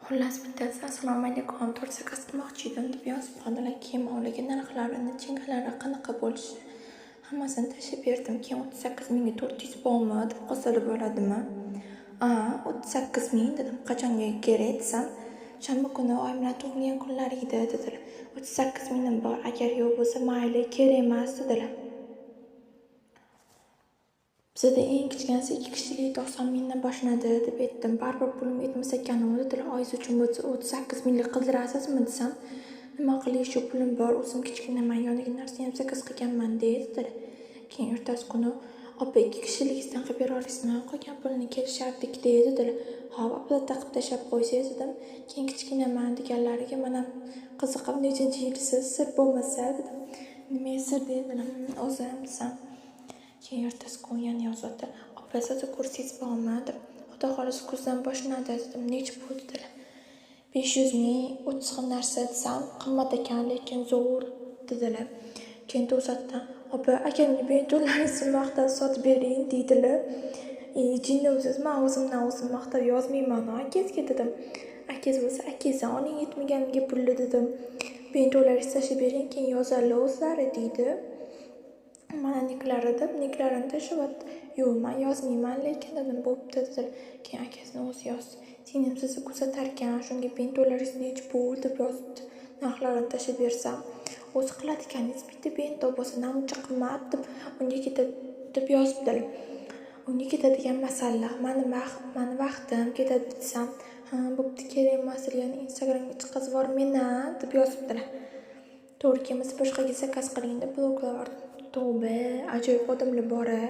Xullas bittasi assalomu alaykum, to'g'risi qilmoqchi edim deb yozib qoldilar. Keyin hovliga narxlarini, chingalari qanaqa bo'lishi hammasini tashib berdim. Keyin 38 mingga 400 bormi deb qolsa bo'ladimi? 38 ming dedim. Qachonga kerak desam, shanba kuni oyim bilan tug'ilgan kunlar edi dedilar. 38 mingim bor, agar yo'q bo'lsa mayli, kerak emas dedilar. Bizda eng kichkinasi 2 kishilik 90 mingdan boshlanadi deb aytdim. Baribir pulim yetmas ekan dedilar. Oyingiz uchun bo'lsa 38 minglik qildirasizmi desam, nima qilay shu pulim bor, o'zim kichkinaman, yoniga narsa ham zakaz qilganman dedilar. Keyin ertasi kuni opa 2 kishilikdan qilib bera olasizmi? Qolgan pulni kelishardik dedilar. Hop, aplatda qilib tashlab qo'ysangiz dedim. Keyin kichkinaman deganlariga mana qiziqib nechanchi yilsiz sir bo'lmasa dedim. Nima sir dedilar. O'zim desam. Keyin ertasi kuni yana yozadi. Opa siz kursingiz bormi deb. Xudo xohlasa kursdan boshlanadi dedim. Necha pul dedilar. 500 ming 30 xil narsa desam, qimmat ekan lekin zo'r dedilar. Keyin to'satdan opa akamga bentolaringizni maqtab sotib bering deydilar. Jinnimsiz, men o'zimdan o'zim maqtab yozmayman akangizga dedim. Akangiz bo'lsa akangizdan oling yetmaganiga pulli dedim. Bentolaringizni tashlab bering, keyin yozarlar o'zlari deydi. Mana niklarini tashlab, yo'q men yozmayman lekin dedim, bo'pti dedilar. Keyin akasini o'zi yozdi. Singlim sizni kuzatarkan, shunga bentolaringiz necha pul deb yozibdi. Narxlarini tashlab bersam, o'zi qiladiganingiz bitta bento bo'lsa namuncha qimmat deb unga ketadi deb yozibdilar. Unga ketadigan masala, mani vaqtim ketadi desam, bo'pti kerak emas, yana Instagramga chiqazib yubormena deb yozibdilar. To'g'ri kelmasa boshqaga zakaz qiling deb bloklar. Tavba, ajoyib odamlar bor-a.